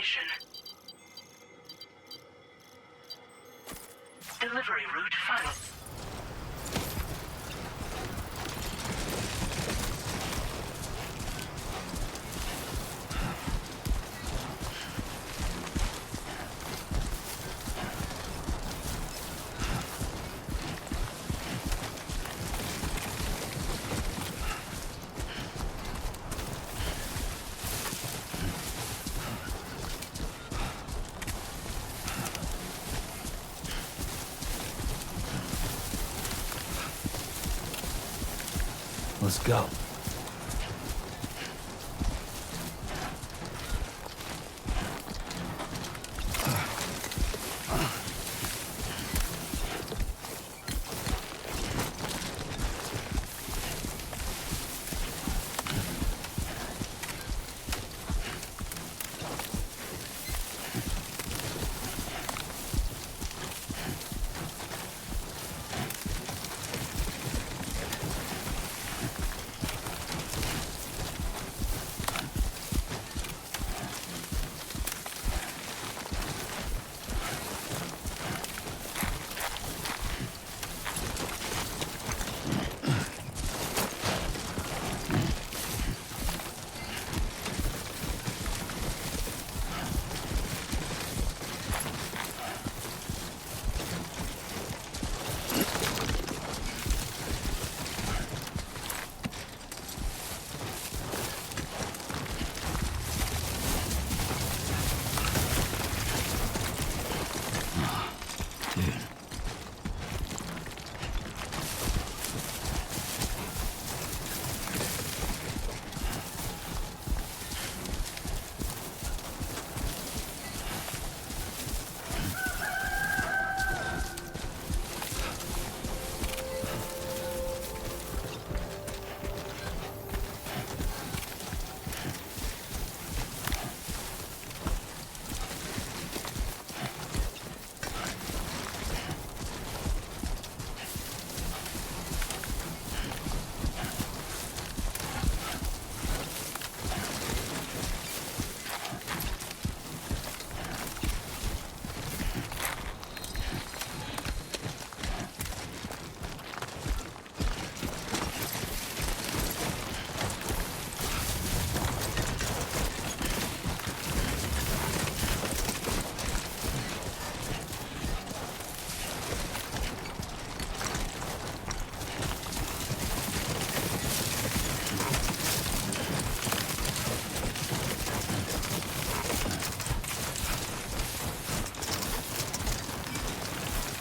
destination. Delivery route final. Let's go.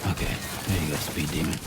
Okay, there you go, speed demon.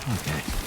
Okay.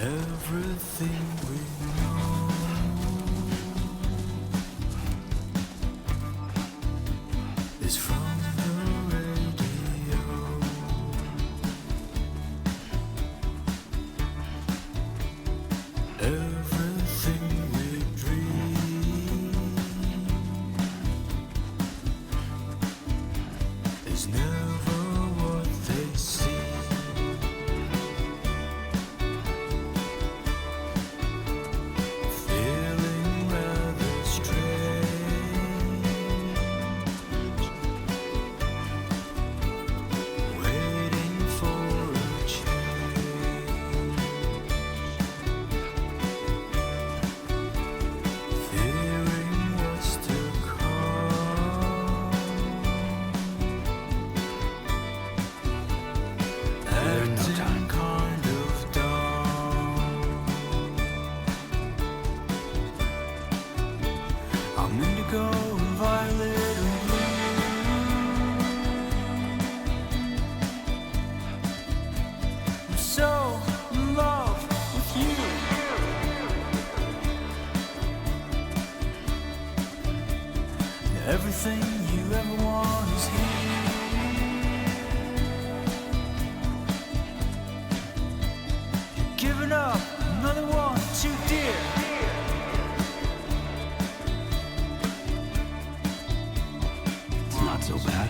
Everything we know is from the radio. Everything we dream is never what they see. Everything you ever want is here. You're giving up another one too dear. It's not so bad.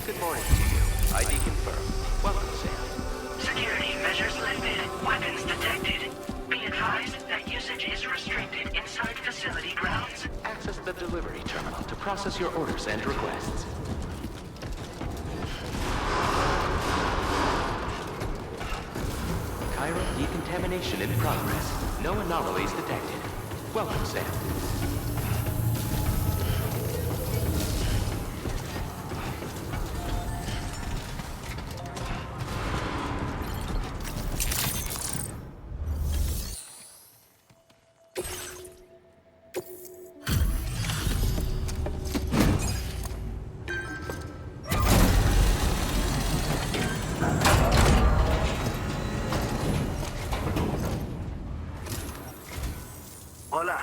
Good morning to you. ID confirmed. Welcome, Sam. Security measures lifted. Weapons detected. Be advised that usage is restricted inside facility grounds. Access the delivery terminal to process your orders and requests. Chiral decontamination in progress. No anomalies detected. Welcome, Sam. Hola,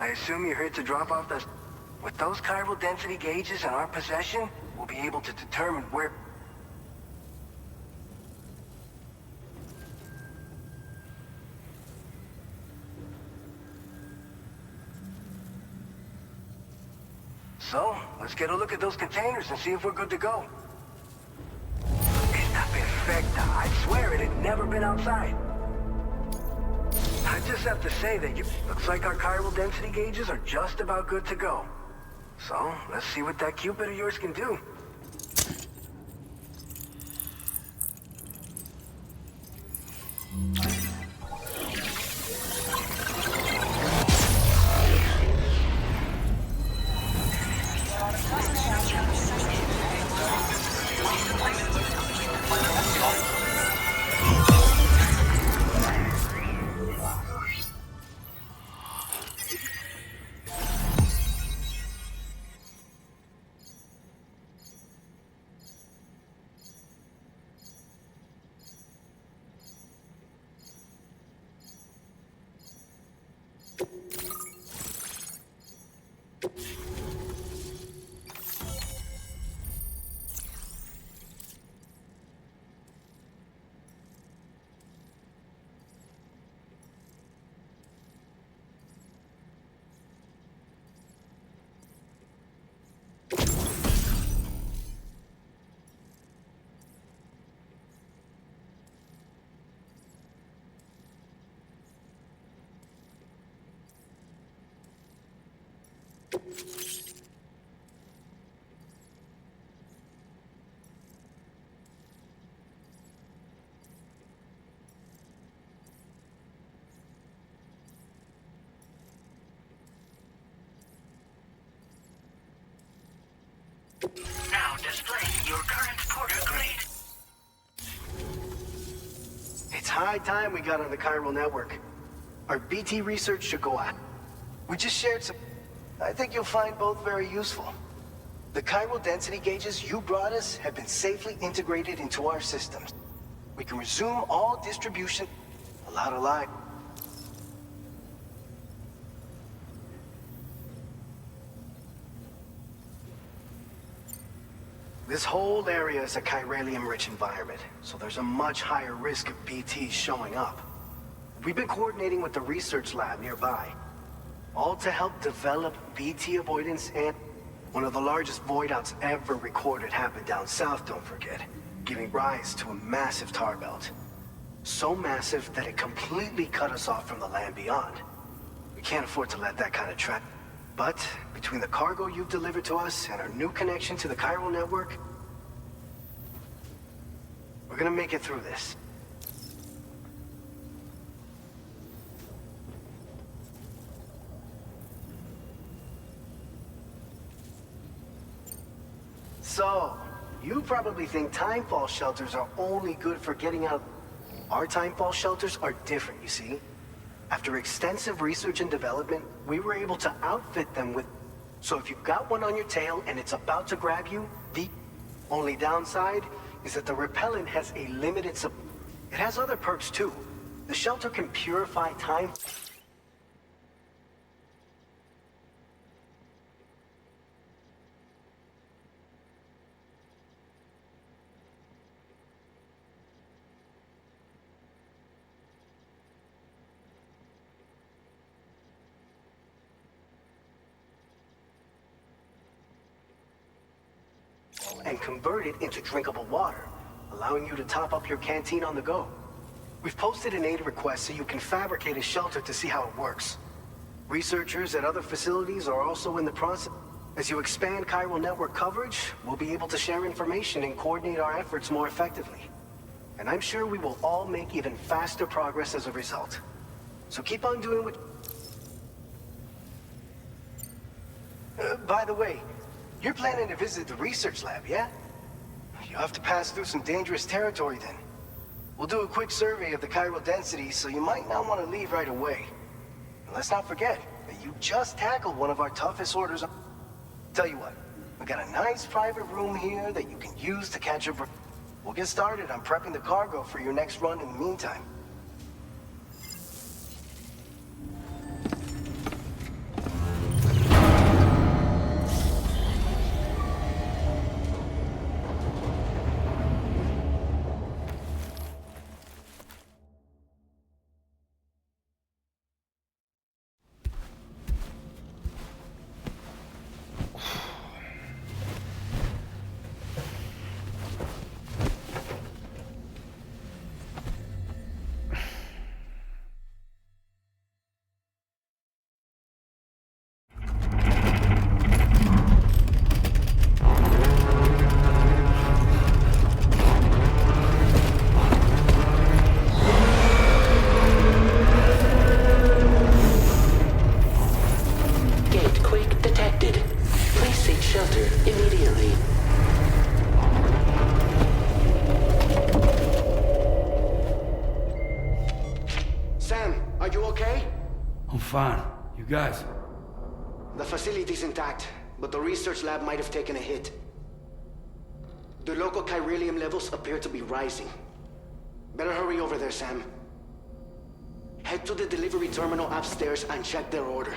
I assume you're here to drop off the... With those chiral density gauges in our possession, we'll be able to determine where... So, let's get a look at those containers and see if we're good to go. Está perfecta. I swear it had never been outside. I just have to say that looks like our chiral density gauges are just about good to go. So, let's see what that Cupid of yours can do. Now displaying your current porter grade. high time we got on the chiral network. Our BT research should go on. We just shared some... I think you'll find both very useful. The chiral density gauges you brought us have been safely integrated into our systems. We can resume all distribution... A lot of life. This whole area is a chiralium-rich environment, so there's a much higher risk of BTs showing up. We've been coordinating with the research lab nearby, all to help develop BT avoidance, and one of the largest void outs ever recorded happened down south, don't forget, giving rise to a massive tar belt. So massive that it completely cut us off from the land beyond. We can't afford to let that kind of trap. But between the cargo you've delivered to us and our new connection to the chiral network, we're gonna make it through this. So, you probably think timefall shelters are only good for getting out. Our timefall shelters are different, you see. After extensive research and development, we were able to outfit them with... So if you've got one on your tail and it's about to grab you, the only downside is that the repellent has a limited It has other perks too. The shelter can purify time... and convert it into drinkable water, allowing you to top up your canteen on the go. We've posted an aid request so you can fabricate a shelter to see how it works. Researchers at other facilities are also in the process. As you expand chiral network coverage, we'll be able to share information and coordinate our efforts more effectively. And I'm sure we will all make even faster progress as a result. So keep on doing what... by the way, you're planning to visit the research lab, yeah? You'll have to pass through some dangerous territory then. We'll do a quick survey of the chiral density, so you might not want to leave right away. And let's not forget that you just tackled one of our toughest orders. Tell you what, we got a nice private room here that you can use to catch a break. We'll get started on prepping the cargo for your next run in the meantime. Fine. You guys? The facility's intact, but the research lab might have taken a hit. The local chiralium levels appear to be rising. Better hurry over there, Sam. Head to the delivery terminal upstairs and check their order.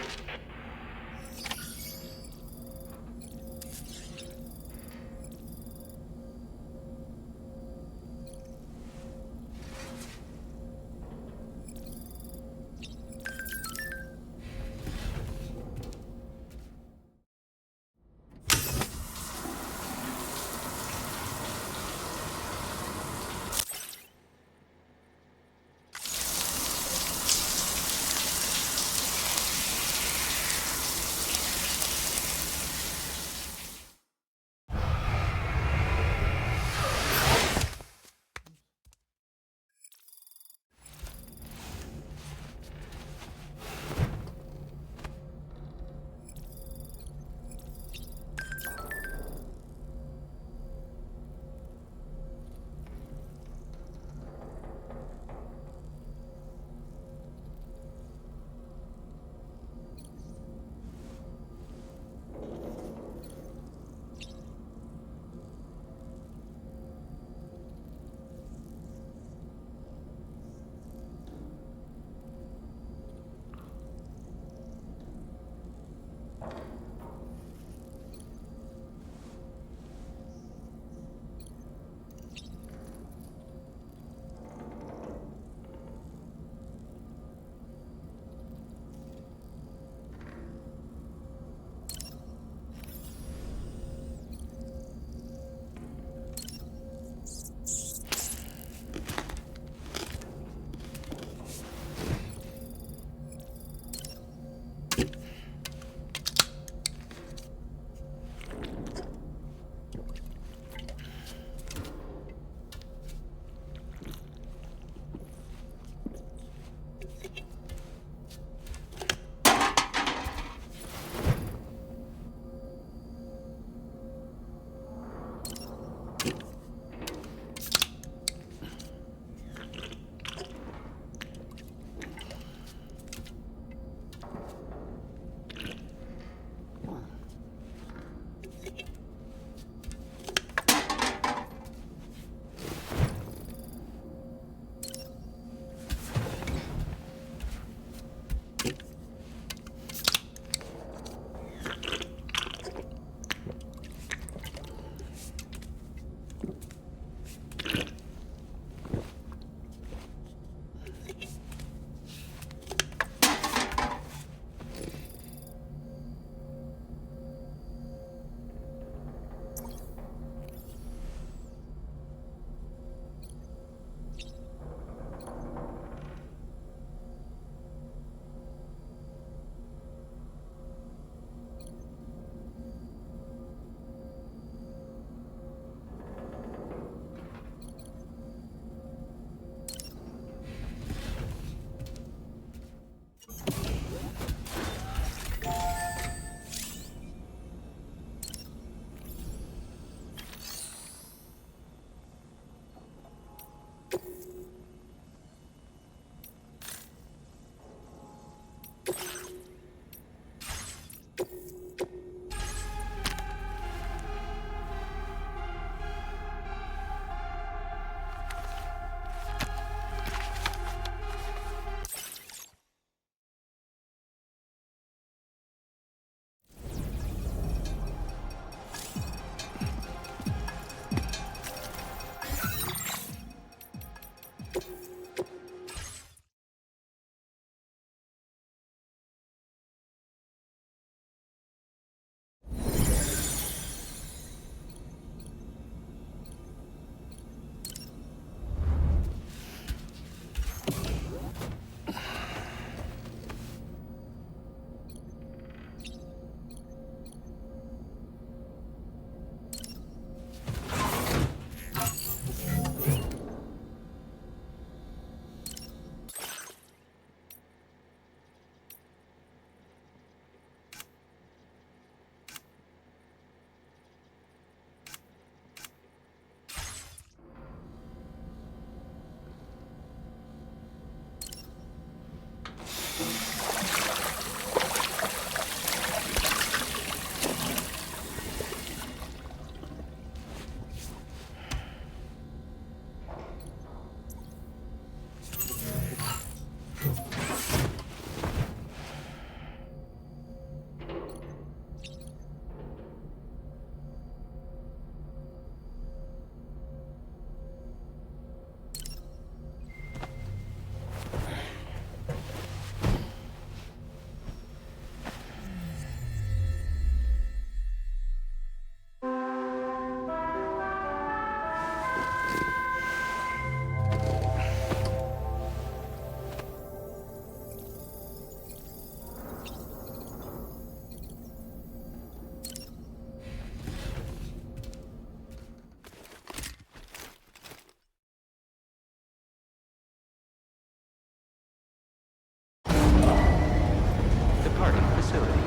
facility.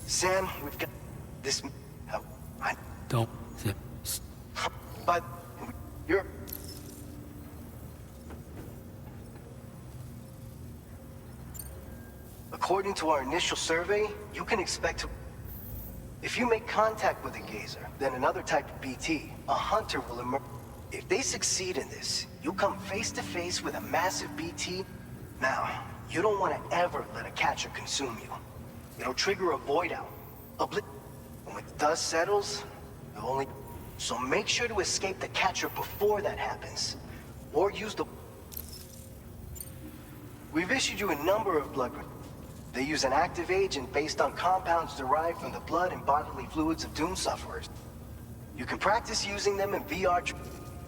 Sam, we've got this. I, Don't. but you're. According to our initial survey, you can expect to. If you make contact with a gazer, then another type of BT, a hunter will emerge. If they succeed in this, you come face to face with a massive BT. Now, you don't want to ever let a catcher consume you. It'll trigger a void out. When the dust settles, you'll only... So make sure to escape the catcher before that happens. Or use the... We've issued you a number of blood... They use an active agent based on compounds derived from the blood and bodily fluids of Doom sufferers. You can practice using them in VR...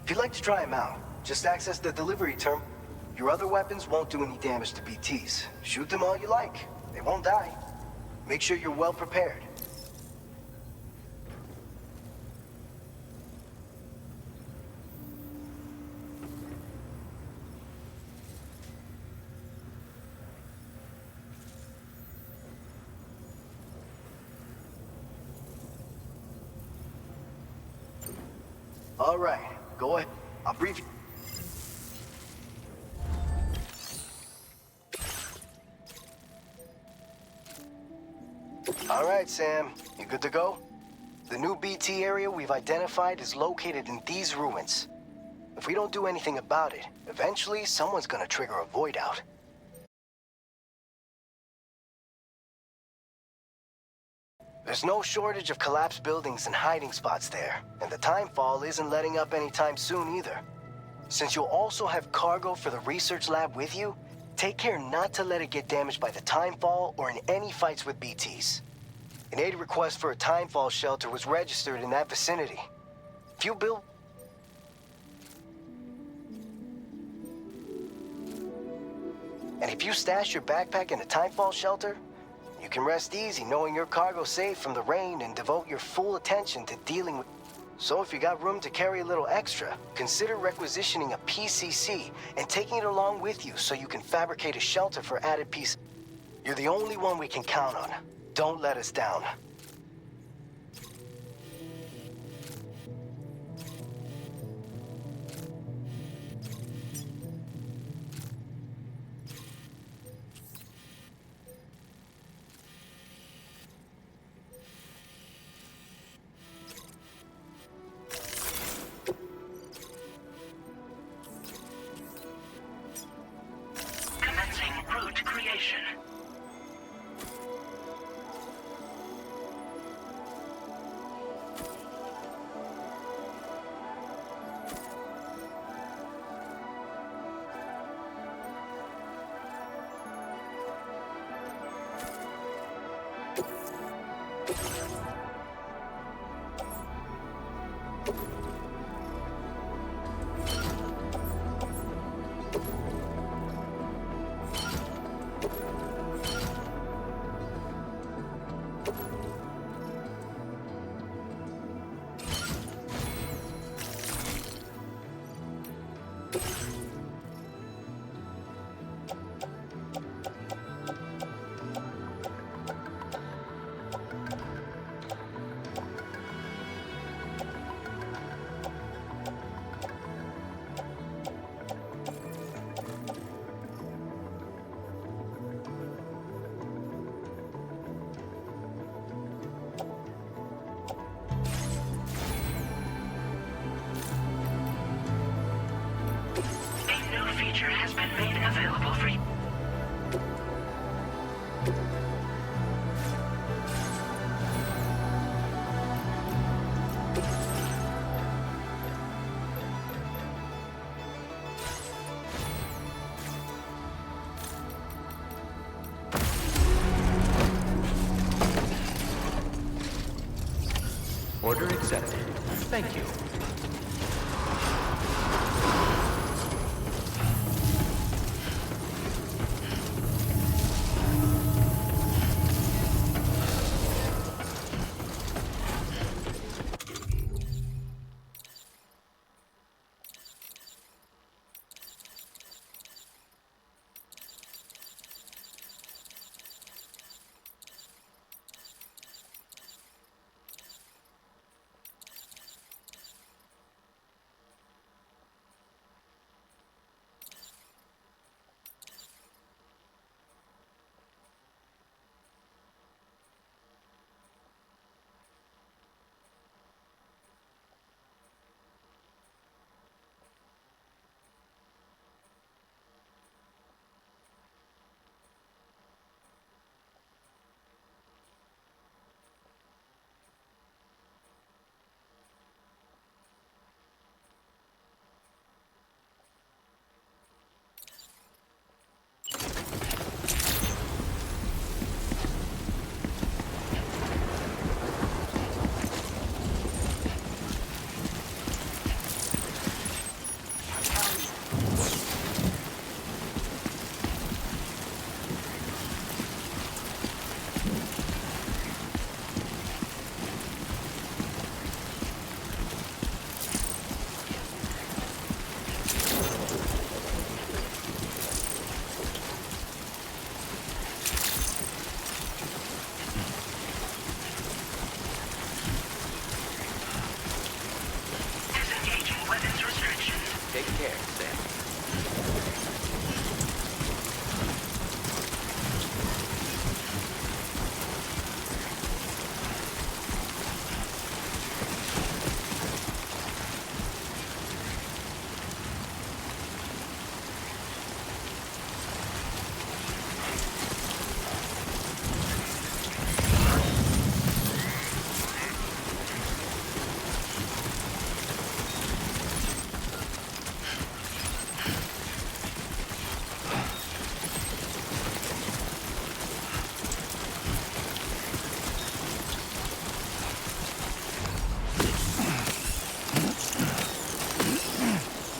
If you'd like to try them out, just access the delivery term. Your other weapons won't do any damage to BTs. Shoot them all you like. They won't die. Make sure you're well prepared. All right, go ahead. I'll brief you. All right, Sam. You good to go? The new BT area we've identified is located in these ruins. If we don't do anything about it, eventually someone's gonna trigger a void out. There's no shortage of collapsed buildings and hiding spots there, and the timefall isn't letting up anytime soon either. Since you'll also have cargo for the research lab with you, take care not to let it get damaged by the timefall or in any fights with BTs. An aid request for a timefall shelter was registered in that vicinity. If you build... And if you stash your backpack in a timefall shelter, you can rest easy knowing your cargo's safe from the rain and devote your full attention to dealing with... So if you got room to carry a little extra, consider requisitioning a PCC and taking it along with you so you can fabricate a shelter for added peace. You're the only one we can count on. Don't let us down. Commencing route creation. Feature has been made available for you. Order accepted. Thank you. Take care, Sam.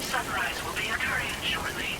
Sunrise will be occurring shortly.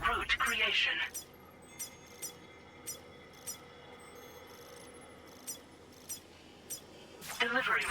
Route creation. Delivery.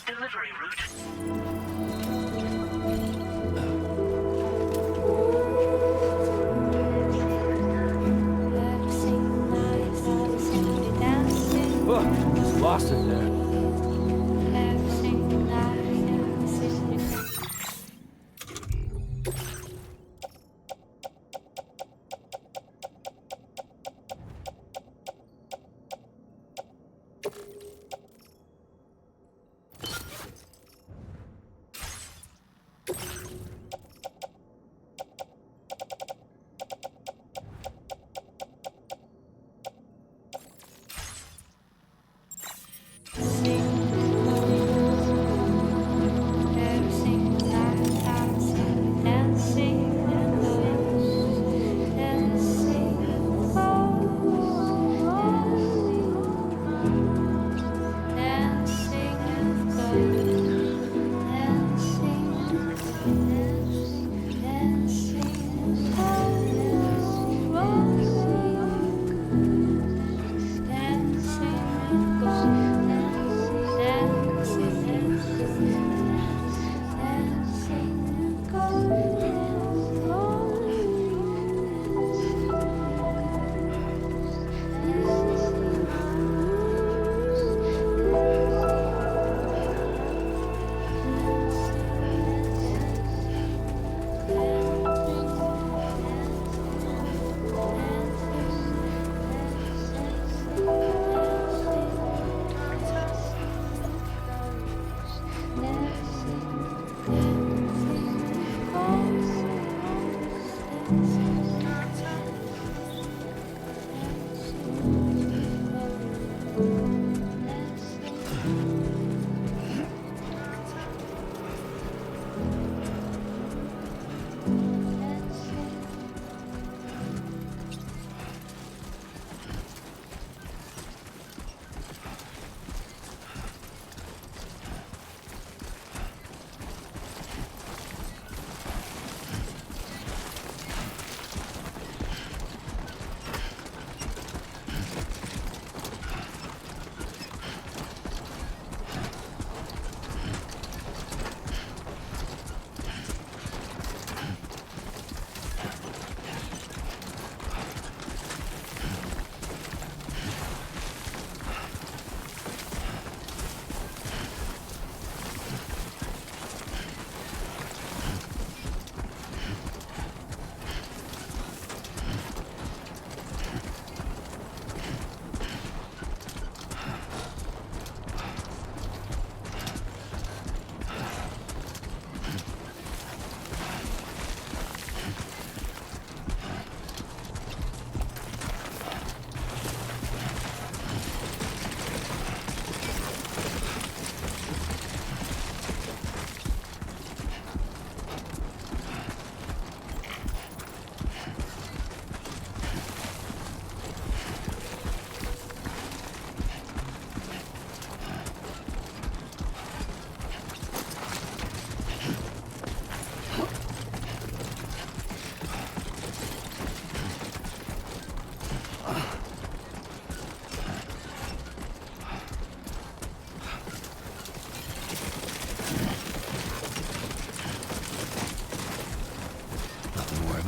Delivery route. Whoa, just lost it there.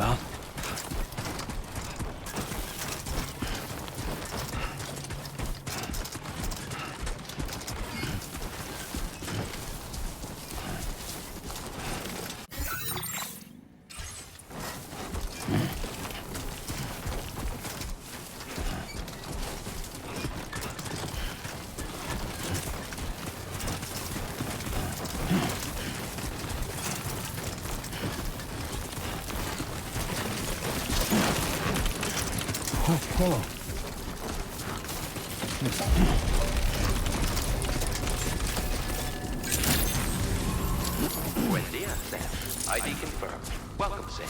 about. Hello. Buen dia, Sam. ID confirmed. Welcome, Sam.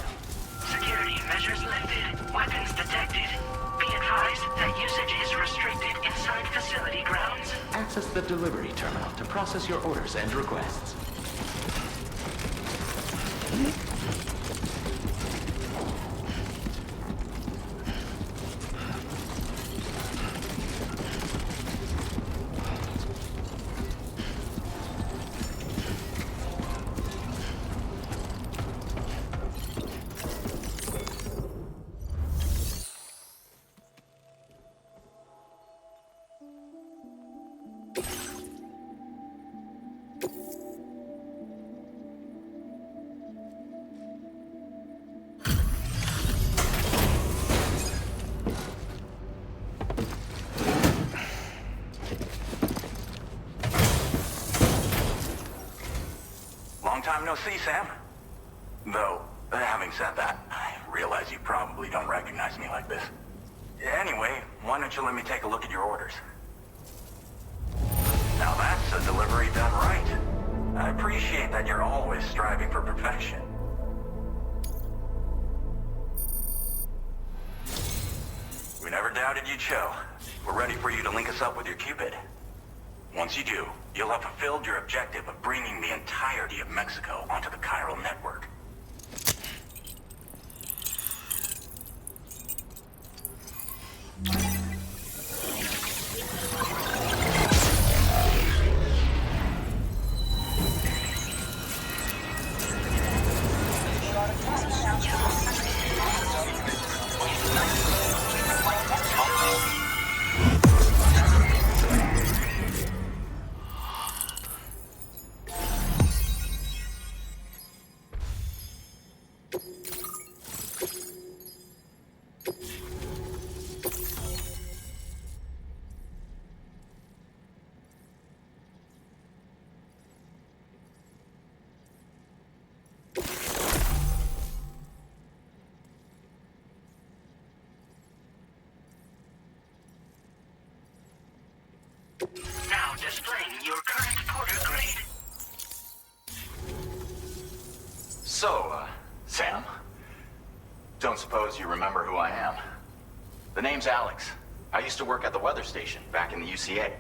Security measures lifted. Weapons detected. Be advised that usage is restricted inside facility grounds. Access the delivery terminal to process your orders and requests. Long time no see, Sam. Though, having said that, I realize you probably don't recognize me like this. Anyway, why don't you let me take a look at your orders? Now that's a delivery done right. I appreciate that you're always striving for perfection. We never doubted you'd show. We're ready for you to link us up with your Cupid. Once you do, you'll have fulfilled your objective of bringing the entirety of Mexico onto the chiral network. Now displaying your current porter grade. So, Sam, don't suppose you remember who I am? The name's Alex. I used to work at the weather station back in the UCA.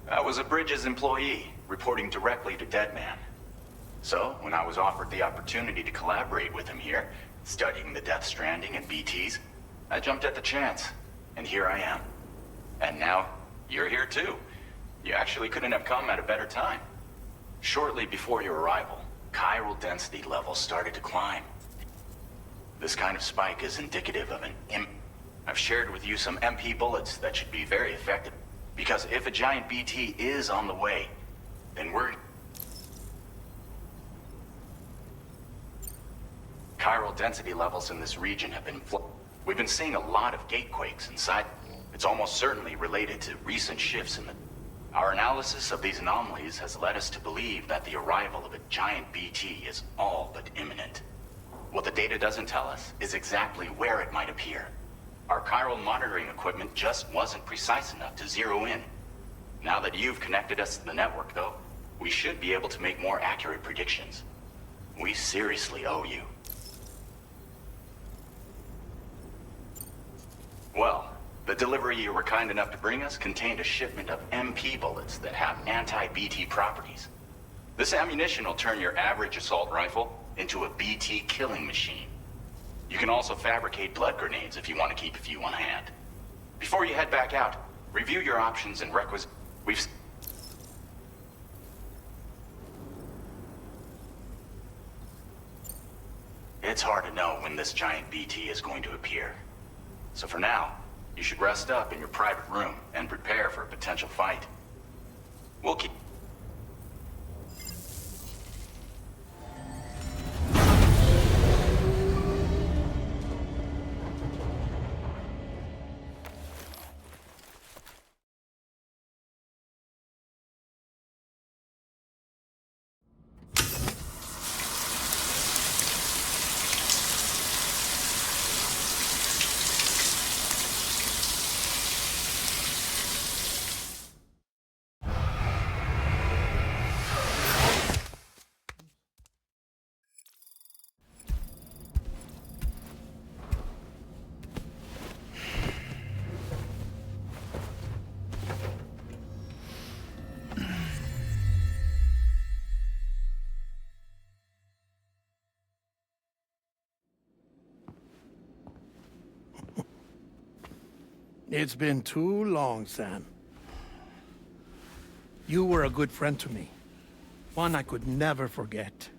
I was a Bridges employee, reporting directly to Deadman. So, when I was offered the opportunity to collaborate with him here, studying the Death Stranding and BTs, I jumped at the chance, and here I am. And now, you're here too. You actually couldn't have come at a better time. Shortly before your arrival, chiral density levels started to climb. This kind of spike is indicative of I've shared with you some MP bullets that should be very effective. Because if a giant BT is on the way, then chiral density levels in this region have been we've been seeing a lot of gatequakes inside. It's almost certainly related to recent shifts in the... Our analysis of these anomalies has led us to believe that the arrival of a giant BT is all but imminent. What the data doesn't tell us is exactly where it might appear. Our chiral monitoring equipment just wasn't precise enough to zero in. Now that you've connected us to the network, though, we should be able to make more accurate predictions. We seriously owe you. Well, the delivery you were kind enough to bring us contained a shipment of MP bullets that have anti-BT properties. This ammunition will turn your average assault rifle into a BT killing machine. You can also fabricate blood grenades if you want to keep a few on hand. Before you head back out, review your options and It's hard to know when this giant BT is going to appear. So for now, you should rest up in your private room and prepare for a potential fight. We'll keep... It's been too long, Sam. You were a good friend to me. One I could never forget.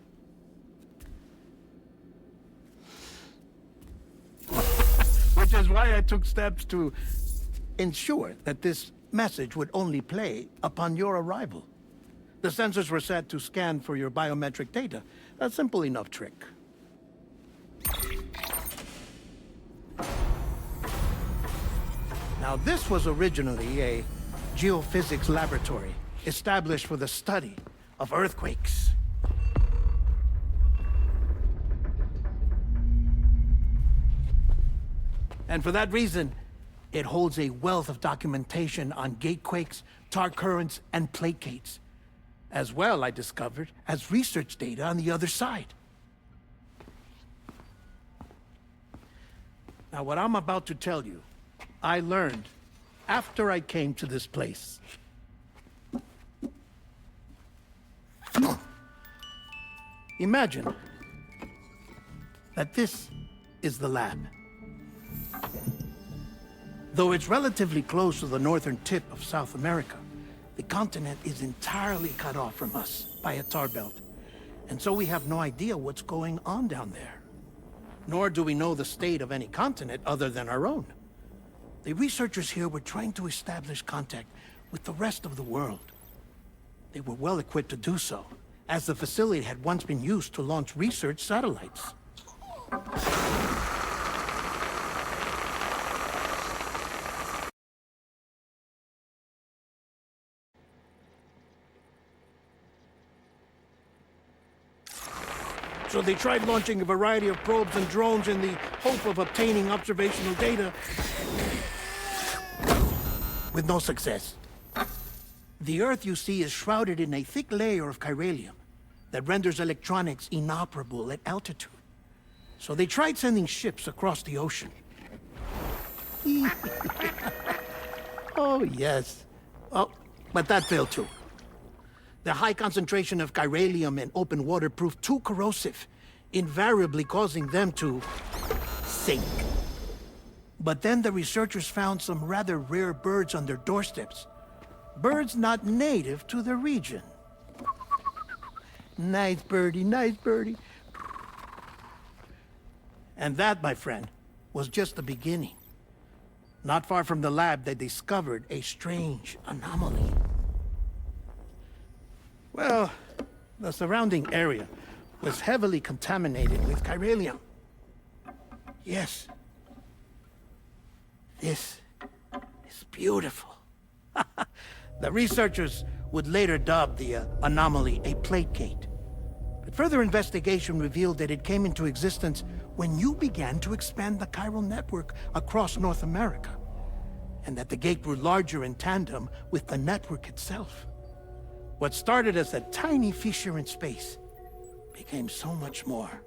Which is why I took steps to ensure that this message would only play upon your arrival. The sensors were set to scan for your biometric data. A simple enough trick. Now, this was originally a geophysics laboratory established for the study of earthquakes. And for that reason, it holds a wealth of documentation on gatequakes, tar currents, and placates. As well, I discovered, as research data on the other side. Now, what I'm about to tell you, I learned after I came to this place. Imagine that this is the lab. Though it's relatively close to the northern tip of South America, the continent is entirely cut off from us by a tar belt. And so we have no idea what's going on down there. Nor do we know the state of any continent other than our own. The researchers here were trying to establish contact with the rest of the world. They were well equipped to do so, as the facility had once been used to launch research satellites. So they tried launching a variety of probes and drones in the hope of obtaining observational data, with no success. The Earth, you see, is shrouded in a thick layer of chiralium that renders electronics inoperable at altitude. So they tried sending ships across the ocean. Oh, yes. Oh, but that failed too. The high concentration of chiralium in open water proved too corrosive, invariably causing them to sink. But then the researchers found some rather rare birds on their doorsteps. Birds not native to the region. Nice birdie, nice birdie. And that, my friend, was just the beginning. Not far from the lab, they discovered a strange anomaly. Well, the surrounding area was heavily contaminated with chiralium. Yes. This is beautiful. The researchers would later dub the anomaly a plate gate. But further investigation revealed that it came into existence when you began to expand the chiral network across North America, and that the gate grew larger in tandem with the network itself. What started as a tiny fissure in space became so much more.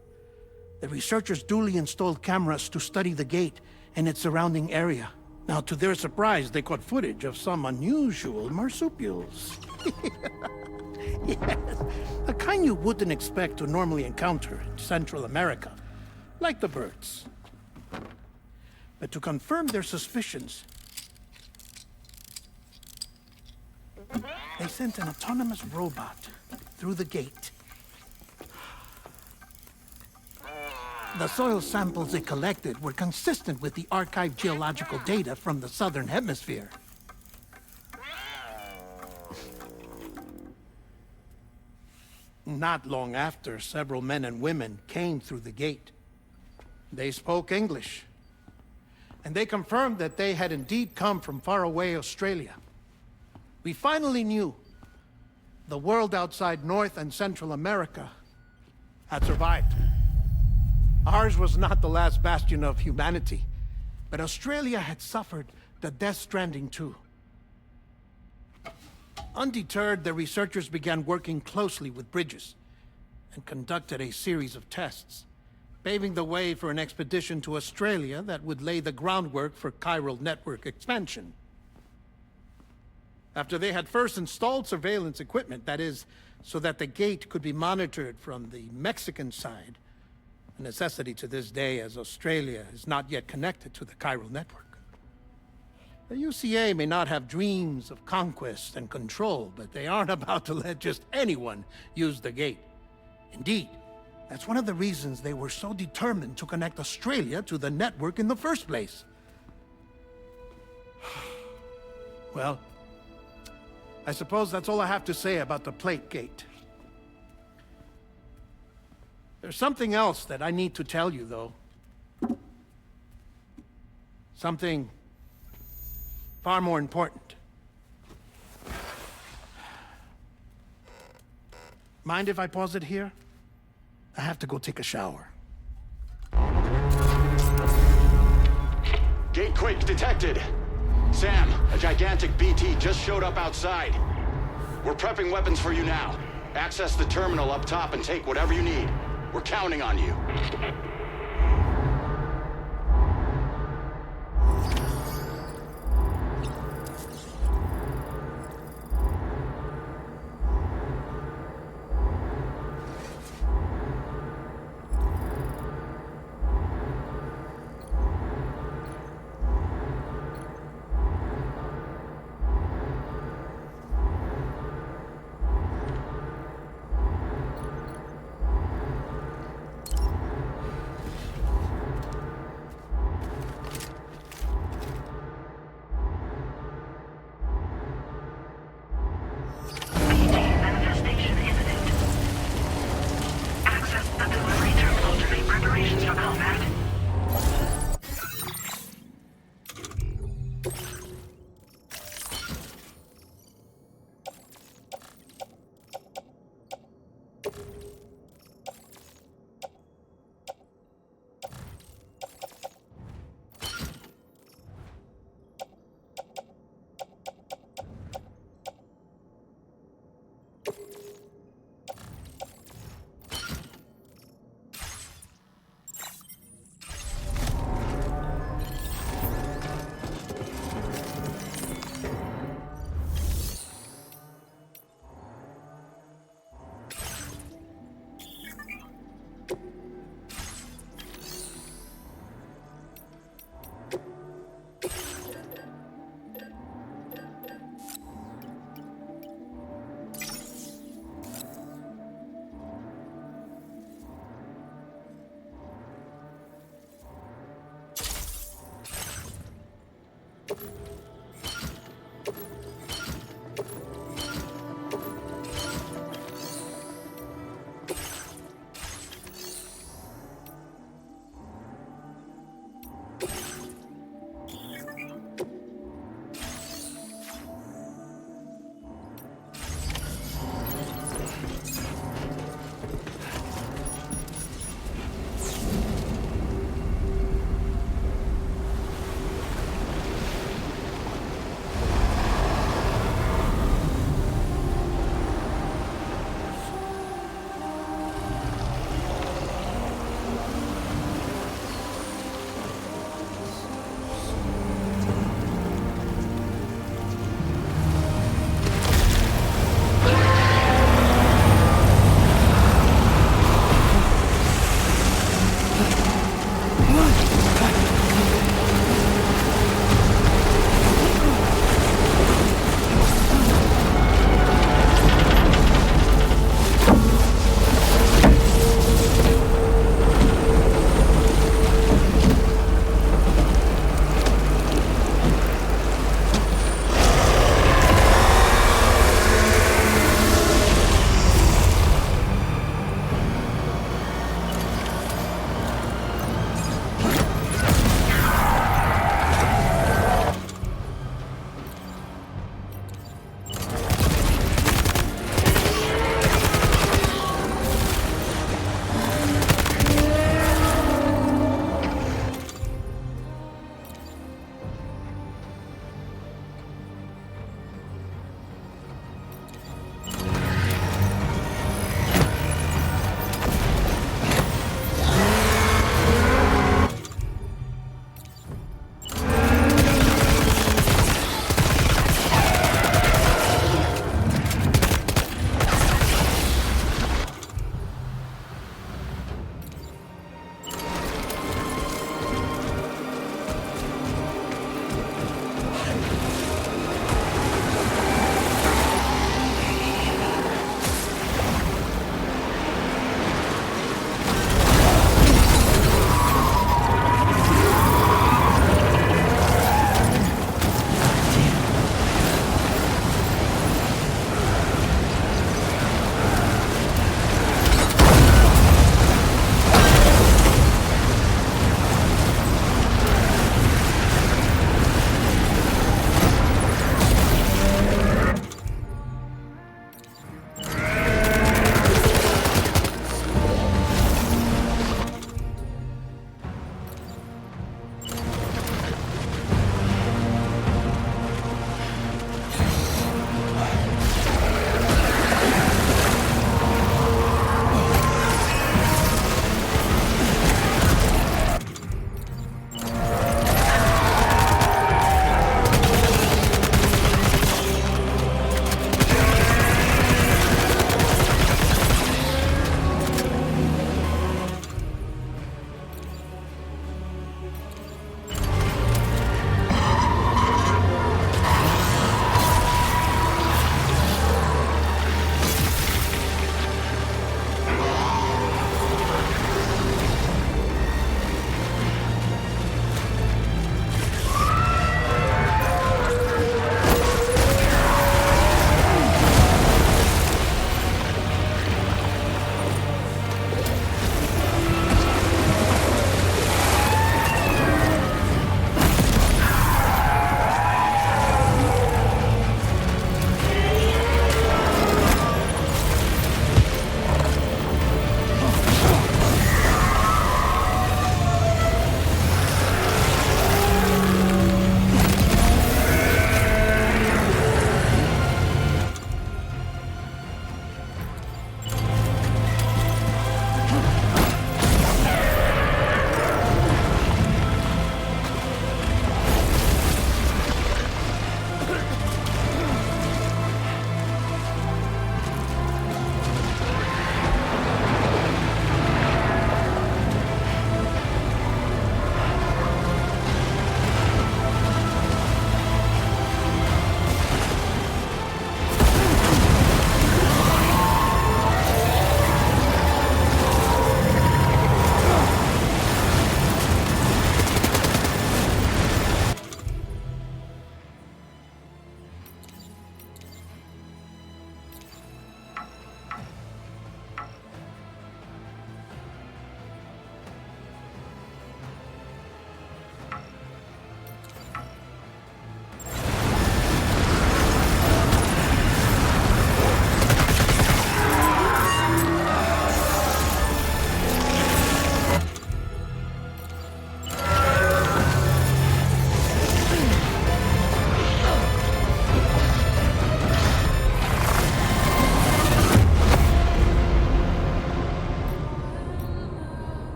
The researchers duly installed cameras to study the gate and its surrounding area. Now, to their surprise, they caught footage of some unusual marsupials. Yes, the kind you wouldn't expect to normally encounter in Central America, like the birds. But to confirm their suspicions, they sent an autonomous robot through the gate. The soil samples it collected were consistent with the archived geological data from the southern hemisphere. Not long after, several men and women came through the gate. They spoke English, and they confirmed that they had indeed come from faraway Australia. We finally knew the world outside North and Central America had survived. Ours was not the last bastion of humanity, but Australia had suffered the Death Stranding too. Undeterred, the researchers began working closely with Bridges and conducted a series of tests, paving the way for an expedition to Australia that would lay the groundwork for chiral network expansion. After they had first installed surveillance equipment, that is, so that the gate could be monitored from the Mexican side, a necessity to this day as Australia is not yet connected to the chiral network. The UCA may not have dreams of conquest and control, but they aren't about to let just anyone use the gate. Indeed, that's one of the reasons they were so determined to connect Australia to the network in the first place. Well, I suppose that's all I have to say about the plate gate. There's something else that I need to tell you, though. Something far more important. Mind if I pause it here? I have to go take a shower. Gate quake detected. Sam, a gigantic BT just showed up outside. We're prepping weapons for you now. Access the terminal up top and take whatever you need. We're counting on you. Manifestation imminent. Access the delivery terminal to make preparations for combat.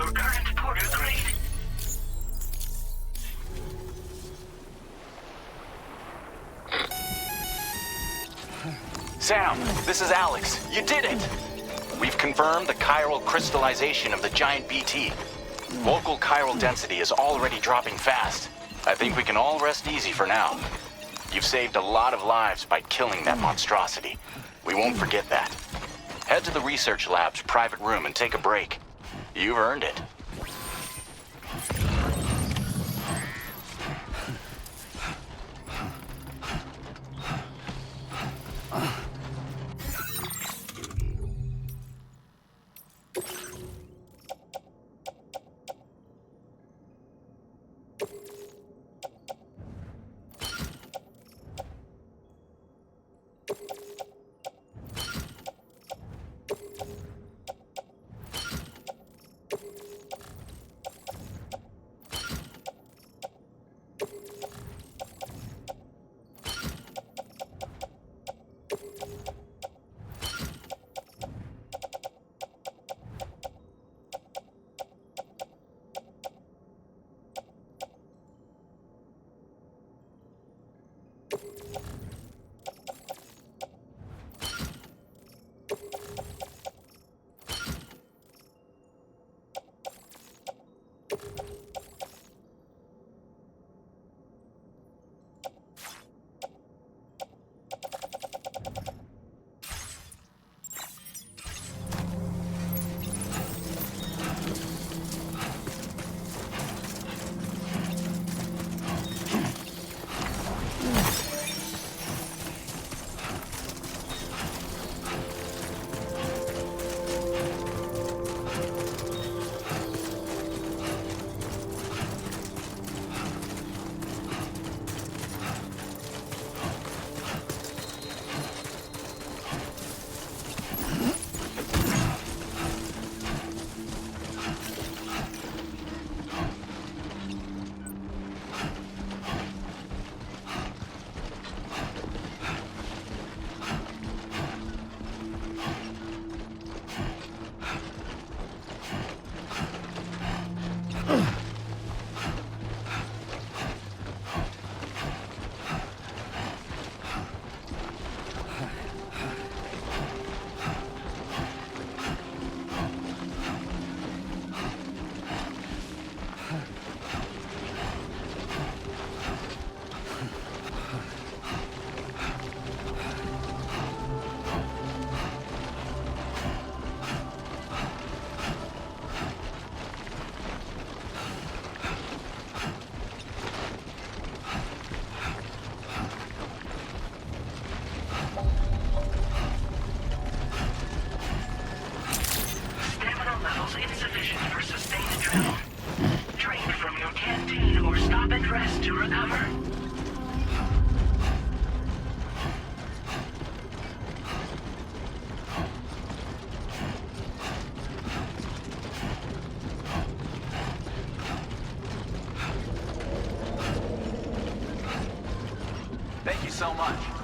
your current porter grade. Sam, this is Alex. You did it! We've confirmed the chiral crystallization of the giant BT. Local chiral density is already dropping fast. I think we can all rest easy for now. You've saved a lot of lives by killing that monstrosity. We won't forget that. Head to the research lab's private room and take a break. You've earned it. Thank you so much.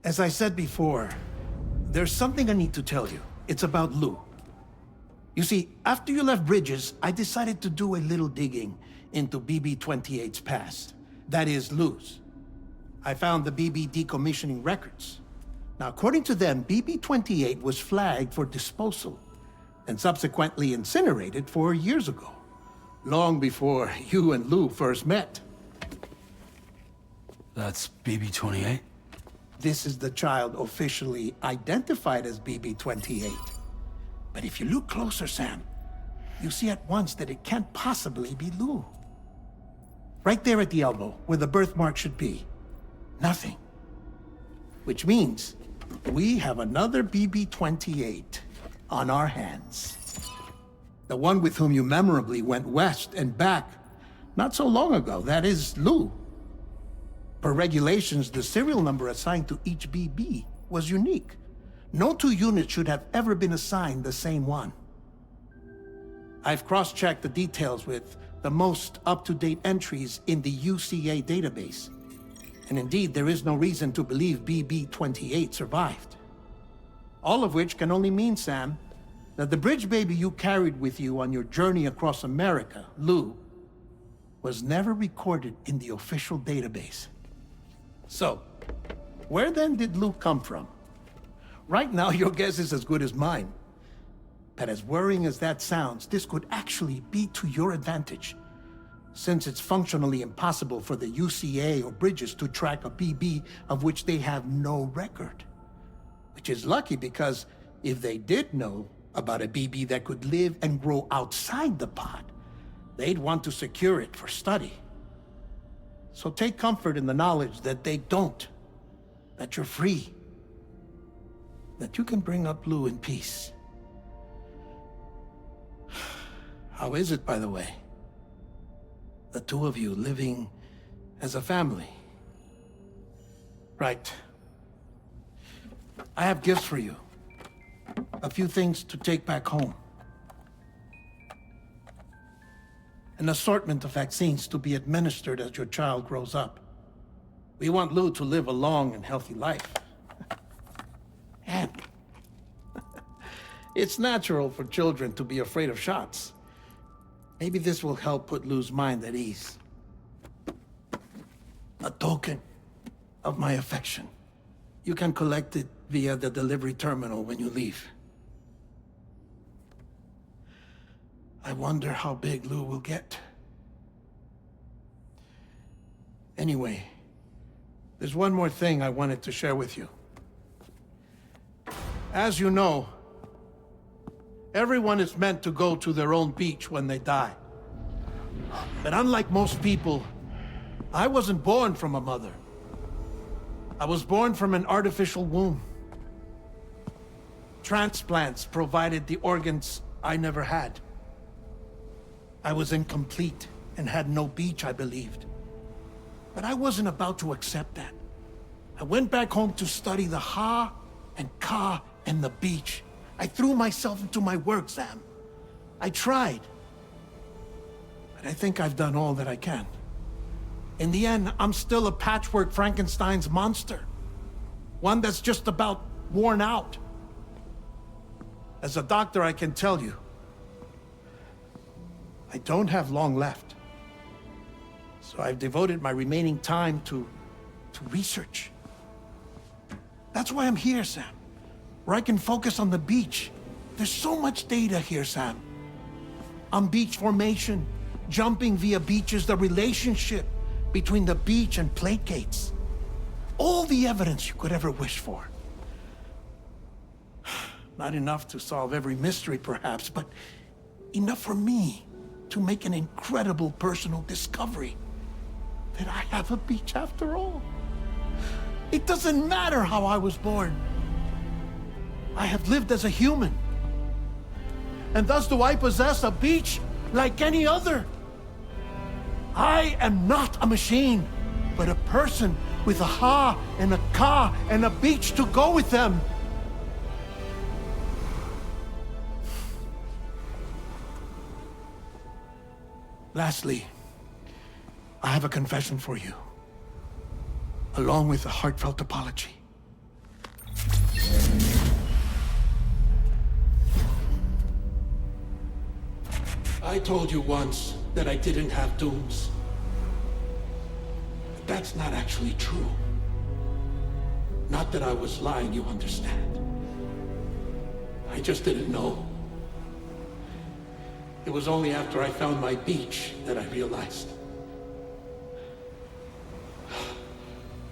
As I said before, there's something I need to tell you. It's about Lou. You see, after you left Bridges, I decided to do a little digging into BB-28's past. That is, Lou's. I found the BB decommissioning records. Now, according to them, BB-28 was flagged for disposal and subsequently incinerated 4 years ago, long before you and Lou first met. That's BB-28? This is the child officially identified as BB-28. But if you look closer, Sam, you see at once that it can't possibly be Lou. Right there at the elbow, where the birthmark should be. Nothing. Which means we have another BB-28 on our hands. The one with whom you memorably went west and back not so long ago, that is Lou. Per regulations, the serial number assigned to each BB was unique. No two units should have ever been assigned the same one. I've cross-checked the details with the most up-to-date entries in the UCA database. And indeed, there is no reason to believe BB-28 survived. All of which can only mean, Sam, that the bridge baby you carried with you on your journey across America, Lou, was never recorded in the official database. So, where then did Lou come from? Right now, your guess is as good as mine. But as worrying as that sounds, this could actually be to your advantage, since it's functionally impossible for the UCA or Bridges to track a BB of which they have no record. Which is lucky because if they did know about a BB that could live and grow outside the pod, they'd want to secure it for study. So take comfort in the knowledge that they don't, that you're free, that you can bring up Lou in peace. How is it, by the way? The two of you living as a family. Right. I have gifts for you. A few things to take back home. An assortment of vaccines to be administered as your child grows up. We want Lou to live a long and healthy life. And it's natural for children to be afraid of shots. Maybe this will help put Lou's mind at ease. A token of my affection. You can collect it via the delivery terminal when you leave. I wonder how big Lou will get. Anyway, there's one more thing I wanted to share with you. As you know, everyone is meant to go to their own beach when they die. But unlike most people, I wasn't born from a mother. I was born from an artificial womb. Transplants provided the organs I never had. I was incomplete and had no beach, I believed. But I wasn't about to accept that. I went back home to study the Ha and Ka and the beach. I threw myself into my work, Sam. I tried. But I think I've done all that I can. In the end, I'm still a patchwork Frankenstein's monster. One that's just about worn out. As a doctor, I can tell you, I don't have long left. So I've devoted my remaining time to research. That's why I'm here, Sam. Where I can focus on the beach. There's so much data here, Sam. On beach formation, jumping via beaches, the relationship between the beach and plate gates. All the evidence you could ever wish for. Not enough to solve every mystery, perhaps, but enough for me to make an incredible personal discovery that I have a beach after all. It doesn't matter how I was born. I have lived as a human. And thus do I possess a beach like any other. I am not a machine, but a person with a Ha and a Ka and a beach to go with them. Lastly, I have a confession for you, along with a heartfelt apology. I told you once that I didn't have dooms. But that's not actually true. Not that I was lying, you understand. I just didn't know. It was only after I found my beach that I realized.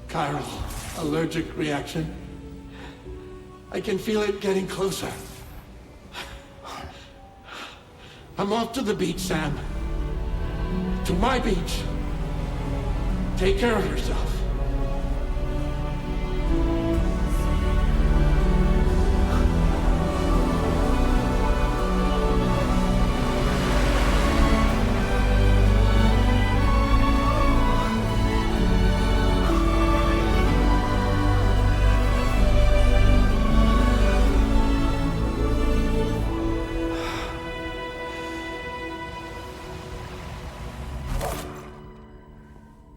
Chiral allergic reaction. I can feel it getting closer. I'm off to the beach, Sam. To my beach. Take care of yourself.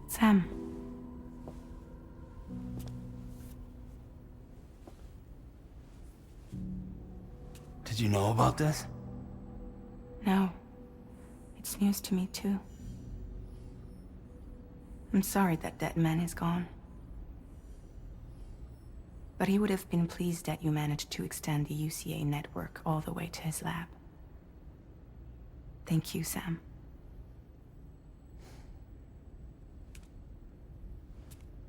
Sam. Did you know about this? No. It's news to me, too. I'm sorry that that man is gone. But he would have been pleased that you managed to extend the UCA network all the way to his lab. Thank you, Sam.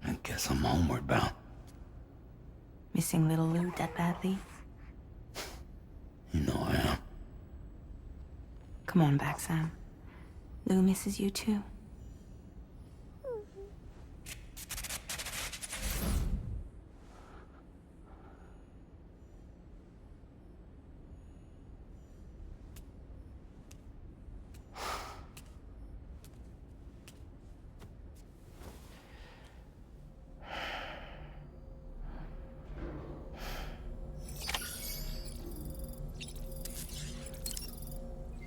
I guess I'm homeward bound. Missing little Lou that badly? You know I am. Come on back, Sam. Lou misses you too.